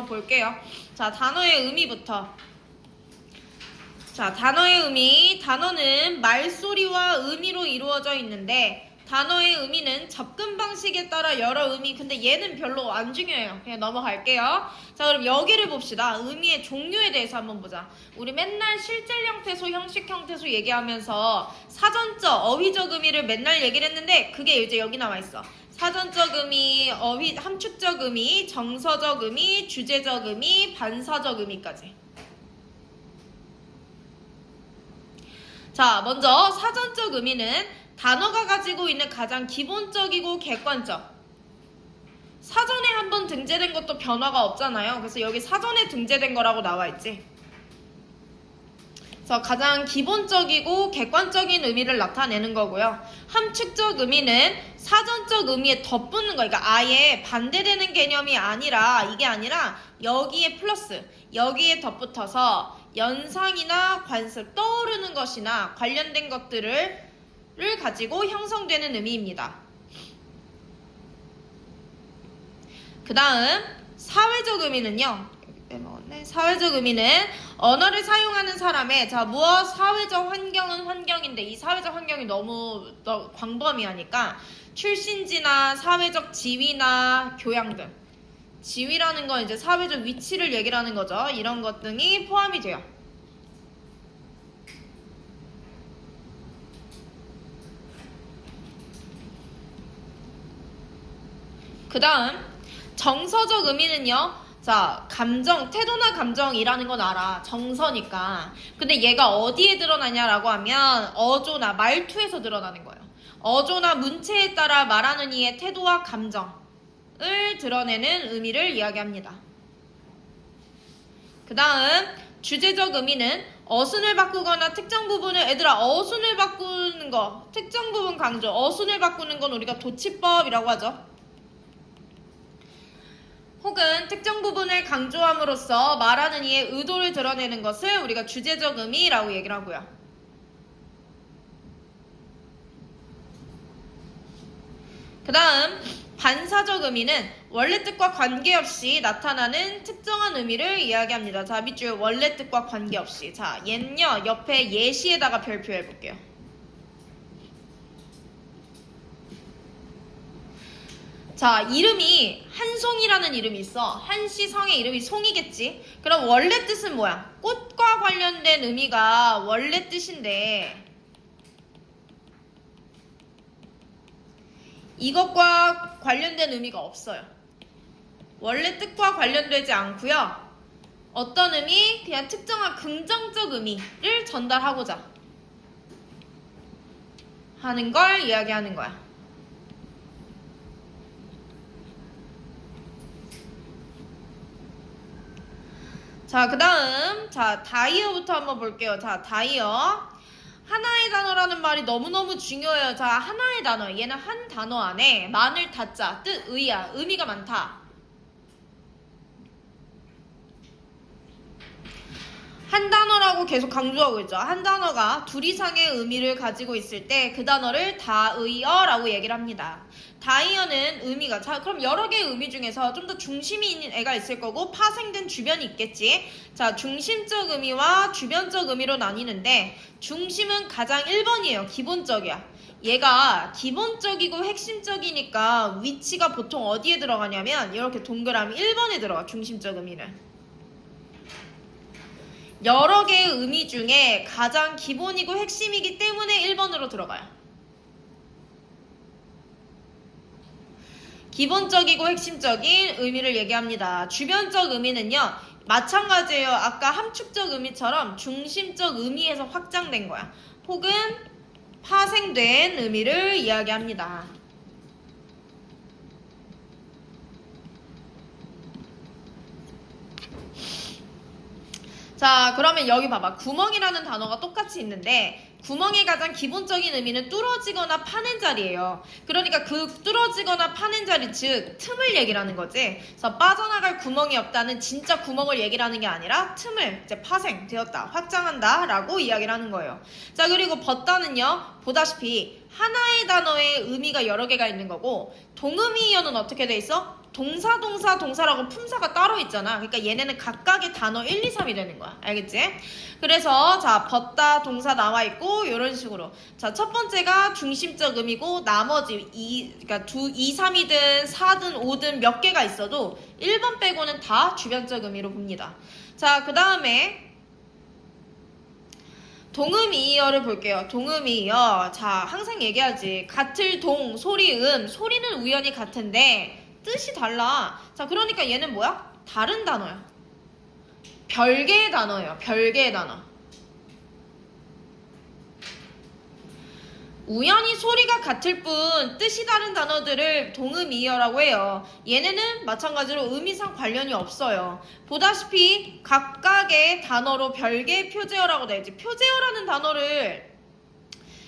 볼게요. 자, 단어의 의미부터. 자, 단어의 의미. 단어는 말소리와 의미로 이루어져 있는데 단어의 의미는 접근 방식에 따라 여러 의미. 근데 얘는 별로 안 중요해요. 그냥 넘어갈게요. 자, 그럼 여기를 봅시다. 의미의 종류에 대해서 한번 보자. 우리 맨날 실질 형태소, 형식 형태소 얘기하면서 사전적, 어휘적 의미를 맨날 얘기를 했는데 그게 이제 여기 나와 있어. 사전적 의미, 어휘, 함축적 의미, 정서적 의미, 주제적 의미, 반사적 의미까지. 자, 먼저 사전적 의미는 단어가 가지고 있는 가장 기본적이고 객관적. 사전에 한번 등재된 것도 변화가 없잖아요. 그래서 여기 사전에 등재된 거라고 나와 있지. 그래서 가장 기본적이고 객관적인 의미를 나타내는 거고요. 함축적 의미는 사전적 의미에 덧붙는 거. 그러니까 아예 반대되는 개념이 아니라 이게 아니라 여기에 플러스, 여기에 덧붙어서 연상이나 관습, 떠오르는 것이나 관련된 것들을 가지고 형성되는 의미입니다. 그 다음 사회적 의미는요. 사회적 의미는 언어를 사용하는 사람의 무엇 사회적 환경은 환경인데 이 사회적 환경이 너무 광범위하니까 출신지나 사회적 지위나 교양 등. 지위라는 건 이제 사회적 위치를 얘기를 하는 거죠. 이런 것 등이 포함이 돼요. 그 다음 정서적 의미는요. 자, 감정, 태도나 감정이라는 건 알아. 정서니까. 근데 얘가 어디에 드러나냐라고 하면 어조나 말투에서 드러나는 거예요. 어조나 문체에 따라 말하는 이의 태도와 감정을 드러내는 의미를 이야기합니다. 그 다음 주제적 의미는 어순을 바꾸거나 특정 부분을 얘들아 어순을 바꾸는 거 특정 부분 강조 어순을 바꾸는 건 우리가 도치법이라고 하죠. 혹은 특정 부분을 강조함으로써 말하는 이의 의도를 드러내는 것을 우리가 주제적 의미라고 얘기를 하고요. 그 다음 반사적 의미는 원래 뜻과 관계없이 나타나는 특정한 의미를 이야기합니다. 자, 밑줄 원래 뜻과 관계없이. 자, 얘는요 옆에 예시에다가 별표해 볼게요. 자, 이름이 한송이라는 이름이 있어. 한씨 성의 이름이 송이겠지. 그럼 원래 뜻은 뭐야? 꽃과 관련된 의미가 원래 뜻인데 이것과 관련된 의미가 없어요. 원래 뜻과 관련되지 않고요. 어떤 의미? 그냥 특정한 긍정적 의미를 전달하고자 하는 걸 이야기하는 거야. 자, 그 다음 다이어부터 한번 볼게요. 자, 다이어 하나의 단어라는 말이 너무너무 중요해요. 자, 하나의 단어 얘는 한 단어 안에 많을 다자 뜻 의야 의미가 많다. 한 단어라고 계속 강조하고 있죠. 한 단어가 둘 이상의 의미를 가지고 있을 때 그 단어를 다의어라고 얘기를 합니다. 다이어는 의미가 그럼 여러 개의 의미 중에서 좀 더 중심이 있는 애가 있을 거고 파생된 주변이 있겠지. 자, 중심적 의미와 주변적 의미로 나뉘는데 중심은 가장 1번이에요. 기본적이야. 얘가 기본적이고 핵심적이니까 위치가 보통 어디에 들어가냐면 이렇게 동그라미 1번에 들어가. 중심적 의미는 여러 개의 의미 중에 가장 기본이고 핵심이기 때문에 1번으로 들어가요. 기본적이고 핵심적인 의미를 얘기합니다. 주변적 의미는요. 마찬가지예요. 아까 함축적 의미처럼 중심적 의미에서 확장된 거야. 혹은 파생된 의미를 이야기합니다. 자, 그러면 여기 봐봐. 구멍이라는 단어가 똑같이 있는데 구멍의 가장 기본적인 의미는 뚫어지거나 파낸 자리예요. 그러니까 그 뚫어지거나 파낸 자리 즉 틈을 얘기를 하는 거지. 그래서 빠져나갈 구멍이 없다는 진짜 구멍을 얘기를 하는 게 아니라 틈을 이제 파생되었다, 확장한다 라고 이야기를 하는 거예요. 자, 그리고 벗다는요. 보다시피 하나의 단어에 의미가 여러 개가 있는 거고 동의어는 어떻게 돼 있어? 동사, 동사, 동사라고 품사가 따로 있잖아. 그러니까 얘네는 각각의 단어 1, 2, 3이 되는 거야. 알겠지? 그래서 자, 벗다 동사 나와 있고 이런 식으로. 자, 첫 번째가 중심적 의미고 나머지 2, 그러니까 2, 3이든 4든 5든 몇 개가 있어도 1번 빼고는 다 주변적 의미로 봅니다. 자, 그다음에 동음이어를 볼게요. 동음이어. 자, 항상 얘기하지. 같을 동, 소리, 소리는 우연히 같은데 뜻이 달라. 자, 그러니까 얘는 뭐야? 다른 단어야. 별개의 단어예요. 별개의 단어. 우연히 소리가 같을 뿐 뜻이 다른 단어들을 동음이어라고 해요. 얘네는 마찬가지로 의미상 관련이 없어요. 보다시피 각각의 단어로 별개의 표제어라고 되어 있지. 표제어라는 단어를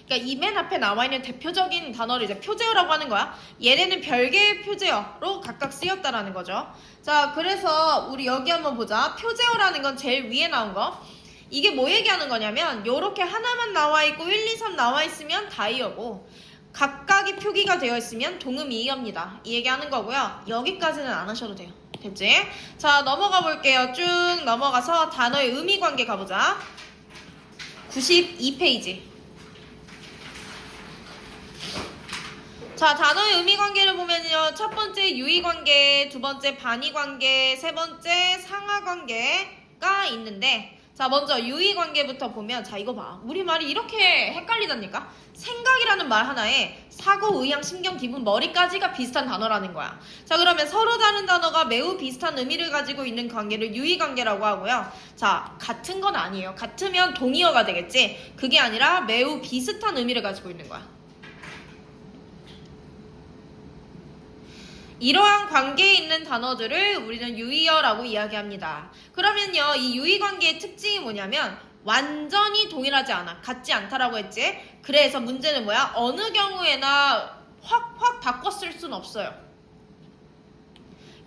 그러니까 이 맨 앞에 나와 있는 대표적인 단어를 이제 표제어라고 하는 거야. 얘네는 별개의 표제어로 각각 쓰였다라는 거죠. 자, 그래서 우리 여기 한번 보자. 표제어라는 건 제일 위에 나온 거. 이게 뭐 얘기하는 거냐면 요렇게 하나만 나와 있고 1, 2, 3 나와 있으면 다이어고 각각이 표기가 되어 있으면 동음이어입니다. 이 얘기하는 거고요. 여기까지는 안 하셔도 돼요. 됐지? 자, 넘어가 볼게요. 쭉 넘어가서 단어의 의미 관계 가보자. 92페이지. 자, 단어의 의미 관계를 보면요. 첫 번째 유의 관계, 두 번째 반의 관계, 세 번째 상하 관계가 있는데 자, 먼저 유의 관계부터 보면 자, 이거 봐. 우리말이 이렇게 헷갈리다니까? 생각이라는 말 하나에 사고, 의향, 신경, 기분, 머리까지가 비슷한 단어라는 거야. 자, 그러면 서로 다른 단어가 매우 비슷한 의미를 가지고 있는 관계를 유의 관계라고 하고요. 자, 같은 건 아니에요. 같으면 동의어가 되겠지? 그게 아니라 매우 비슷한 의미를 가지고 있는 거야. 이러한 관계에 있는 단어들을 우리는 유의어라고 이야기합니다. 그러면요, 이 유의관계의 특징이 뭐냐면 완전히 동일하지 않아. 같지 않다라고 했지? 그래서 문제는 뭐야? 어느 경우에나 확 바꿔 쓸 수는 없어요.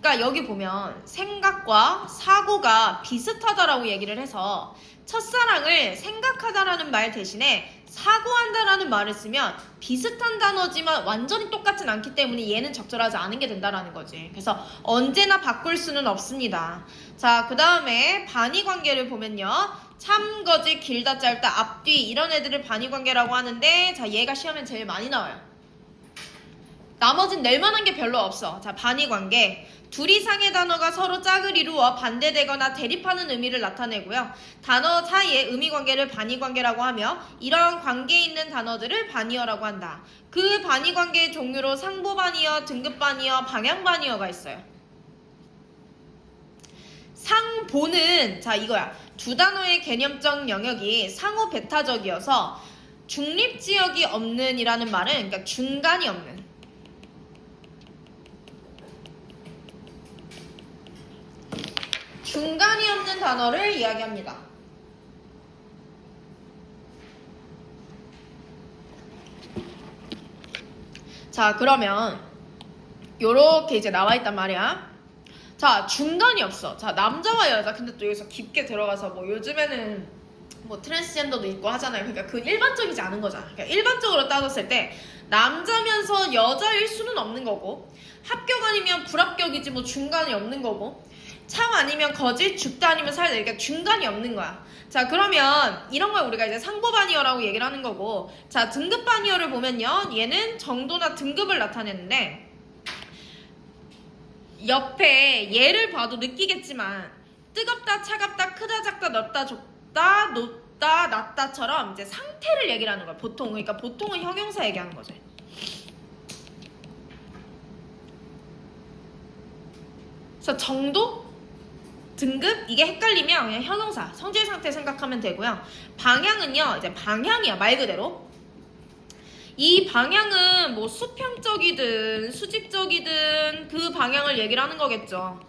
그러니까 여기 보면 생각과 사고가 비슷하다라고 얘기를 해서 첫사랑을 생각하다라는 말 대신에 사고한다라는 말을 쓰면 비슷한 단어지만 완전히 똑같진 않기 때문에 얘는 적절하지 않은 게 된다라는 거지. 그래서 언제나 바꿀 수는 없습니다. 자, 그 다음에 반의 관계를 보면요. 참, 거짓, 길다, 짧다, 앞뒤 이런 애들을 반의 관계라고 하는데 자, 얘가 시험에 제일 많이 나와요. 나머진 낼만한 게 별로 없어. 자, 반의 관계. 둘 이상의 단어가 서로 짝을 이루어 반대되거나 대립하는 의미를 나타내고요. 단어 사이의 의미관계를 반의관계라고 하며 이러한 관계에 있는 단어들을 반의어라고 한다. 그 반의관계의 종류로 상보반의어, 등급반의어, 방향반의어가 있어요. 상보는 자, 이거야. 두 단어의 개념적 영역이 상호 배타적이어서 중립지역이 없는 이라는 말은 그러니까 중간이 없는 중간이 없는 단어를 이야기합니다. 자, 그러면 요렇게 이제 나와 있단 말이야. 자, 중간이 없어. 자, 남자와 여자. 근데 또 여기서 깊게 들어가서 뭐 요즘에는 뭐 트랜스젠더도 있고 하잖아요. 그러니까 그 일반적이지 않은 거잖아. 그러니까 일반적으로 따졌을 때 남자면서 여자일 수는 없는 거고 합격 아니면 불합격이지 뭐 중간이 없는 거고 참 아니면 거짓, 죽다 아니면 살다. 그러니까 중간이 없는 거야. 자, 그러면 이런 걸 우리가 이제 상보반의어라고 얘기를 하는 거고 자, 등급반의어를 보면요. 얘는 정도나 등급을 나타내는데 옆에 얘를 봐도 느끼겠지만 뜨겁다, 차갑다, 크다, 작다, 넓다, 좁다, 높다, 낮다처럼 이제 상태를 얘기를 하는 거야. 보통. 그러니까 보통은 형용사 얘기하는 거지. 그래서 정도? 등급? 이게 헷갈리면 그냥 형용사, 성질 상태 생각하면 되고요. 방향은요, 이제 방향이야, 말 그대로. 이 방향은 뭐 수평적이든 수직적이든 그 방향을 얘기를 하는 거겠죠.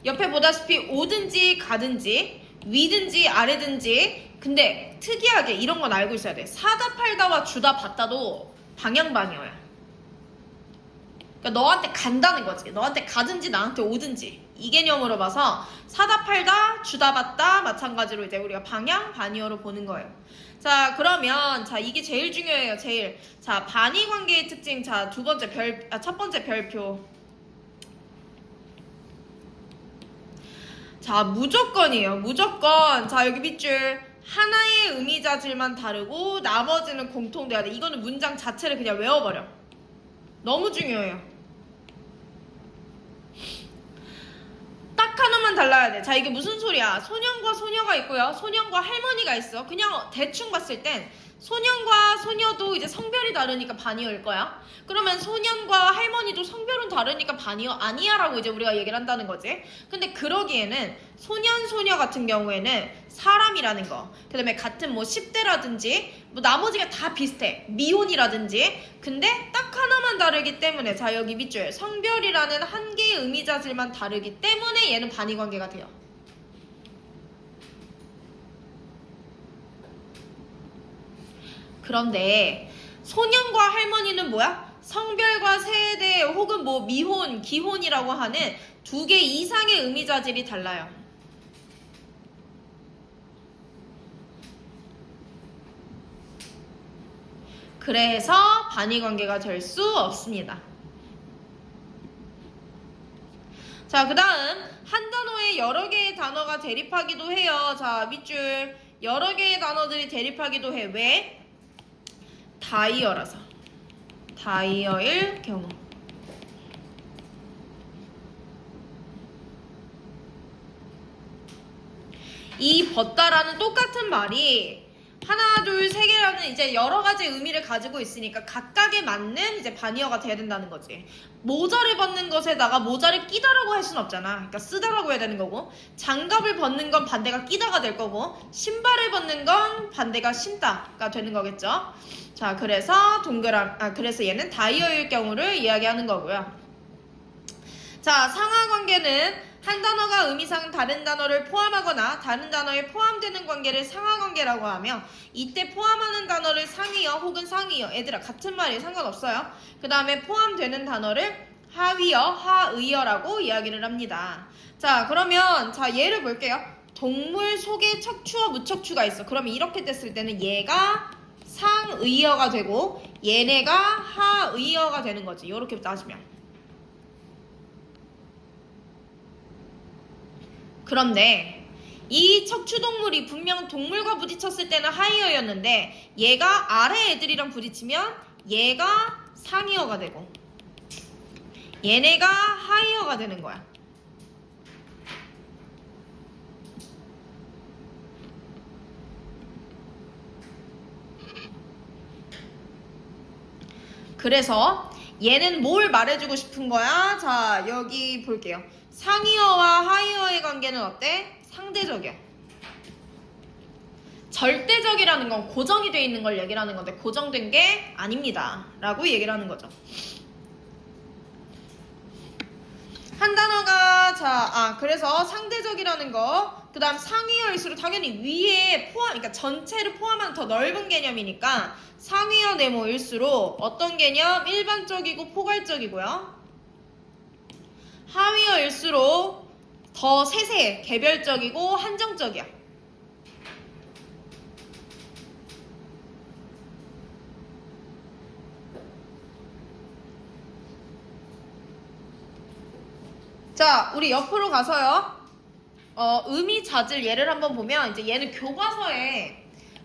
옆에 보다시피 오든지 가든지 위든지 아래든지 근데 특이하게 이런 건 알고 있어야 돼. 사다 팔다와 주다 받다도 방향반이어야. 그러니까 너한테 간다는 거지. 너한테 가든지 나한테 오든지 이 개념으로 봐서 사다 팔다 주다 받다 마찬가지로 이제 우리가 방향 반의어로 보는 거예요. 자, 그러면 자, 이게 제일 중요해요. 제일. 자, 반의 관계의 특징. 자, 첫 번째 별표. 자, 무조건이에요. 무조건. 자, 여기 밑줄 하나의 의미자질만 다르고 나머지는 공통돼야 돼. 이거는 문장 자체를 그냥 외워버려. 너무 중요해요. 딱 하나만 달라야 돼. 자, 이게 무슨 소리야? 소년과 소녀가 있고요. 소년과 할머니가 있어. 그냥 대충 봤을 땐 소년과 소녀도 이제 성별이 다르니까 반이어일 거야. 그러면 소년과 할머니도 성별은 다르니까 반이어 아니야 라고 이제 우리가 얘기를 한다는 거지. 근데 그러기에는 소년 소녀 같은 경우에는 사람이라는 거, 그 다음에 같은 뭐 10대라든지 뭐 나머지가 다 비슷해. 미혼이라든지. 근데 딱 하나만 다르기 때문에, 자, 여기 밑줄 성별이라는 한 개의 의미자질만 다르기 때문에 얘는 반의 관계가 돼요. 그런데 소년과 할머니는 뭐야? 성별과 세대 혹은 뭐 미혼, 기혼이라고 하는 두 개 이상의 의미자질이 달라요. 그래서 반의 관계가 될 수 없습니다. 자, 그 다음 한 단어에 여러 개의 단어가 대립하기도 해요. 자, 밑줄 여러 개의 단어들이 대립하기도 해. 왜? 다이어라서. 다이어일 경우. 이 벗다라는 똑같은 말이 하나, 둘, 세 개라는 이제 여러 가지 의미를 가지고 있으니까 각각에 맞는 이제 반의어가 돼야 된다는 거지. 모자를 벗는 것에다가 모자를 끼다라고 할 수는 없잖아. 그러니까 쓰다라고 해야 되는 거고, 장갑을 벗는 건 반대가 끼다가 될 거고, 신발을 벗는 건 반대가 신다가 되는 거겠죠. 자, 그래서 그래서 얘는 다이어일 경우를 이야기하는 거고요. 자, 상하관계는 한 단어가 의미상 다른 단어를 포함하거나 다른 단어에 포함되는 관계를 상하관계라고 하며, 이때 포함하는 단어를 상위어 혹은 상위어, 얘들아 같은 말이 상관없어요. 그 다음에 포함되는 단어를 하위어, 하의어라고 이야기를 합니다. 자, 그러면 자, 예를 볼게요. 동물 속에 척추와 무척추가 있어. 그러면 이렇게 됐을 때는 얘가 상의어가 되고 얘네가 하의어가 되는 거지. 이렇게 따지면. 그런데 이 척추동물이 분명 동물과 부딪혔을 때는 하이어였는데 얘가 아래 애들이랑 부딪히면 얘가 상이어가 되고 얘네가 하이어가 되는 거야. 그래서 얘는 뭘 말해주고 싶은 거야? 자, 여기 볼게요. 상이어와 하이어의 관계는 어때? 상대적이야. 절대적이라는 건 고정이 돼 있는 걸 얘기를 하는 건데 고정된 게 아닙니다 라고 얘기를 하는 거죠. 한 단어가 그래서 상대적이라는 거, 그 다음 상위어일수록 당연히 위에 그러니까 전체를 포함한 더 넓은 개념이니까 상위어 네모일수록 어떤 개념? 일반적이고 포괄적이고요. 하위어일수록 더 세세, 개별적이고 한정적이야. 자, 우리 옆으로 가서요. 의미 자질 예를 한번 보면 이제 얘는 교과서에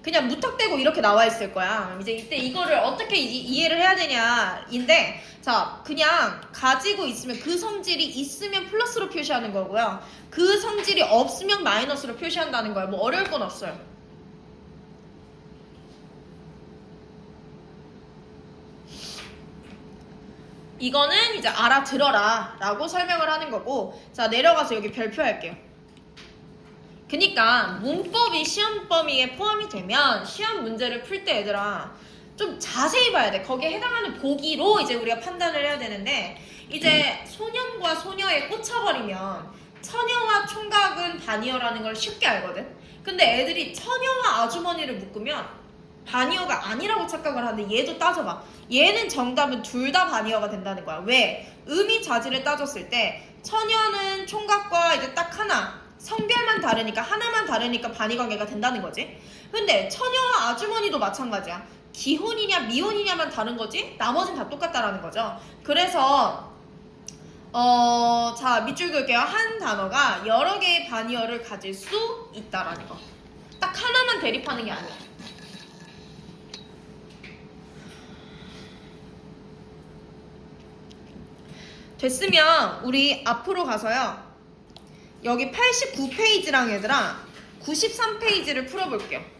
그냥 무턱대고 이렇게 나와 있을 거야. 이제 이때 이거를 어떻게 이해를 해야 되냐인데, 자, 그냥 가지고 있으면 그 성질이 있으면 플러스로 표시하는 거고요. 그 성질이 없으면 마이너스로 표시한다는 거예요. 뭐 어려울 건 없어요. 이거는 이제 알아들어라 라고 설명을 하는 거고, 자, 내려가서 여기 별표 할게요. 그니까 문법이 시험 범위에 포함이 되면 시험 문제를 풀 때 얘들아 좀 자세히 봐야 돼. 거기에 해당하는 보기로 이제 우리가 판단을 해야 되는데, 이제 소년과 소녀에 꽂혀버리면 처녀와 총각은 반이어라는 걸 쉽게 알거든. 근데 애들이 처녀와 아주머니를 묶으면 반이어가 아니라고 착각을 하는데, 얘도 따져봐. 얘는 정답은 둘 다 반이어가 된다는 거야. 왜? 의미 자질을 따졌을 때 처녀는 총각과 이제 딱 하나, 성별만 다르니까, 하나만 다르니까 반의 관계가 된다는 거지. 근데 처녀와 아주머니도 마찬가지야. 기혼이냐 미혼이냐만 다른 거지 나머지는 다 똑같다라는 거죠. 그래서 자, 밑줄 그을게요. 한 단어가 여러 개의 반의어를 가질 수 있다라는 거. 딱 하나만 대립하는 게 아니야. 됐으면 우리 앞으로 가서요. 여기 89페이지랑 얘들아 93페이지를 풀어볼게요.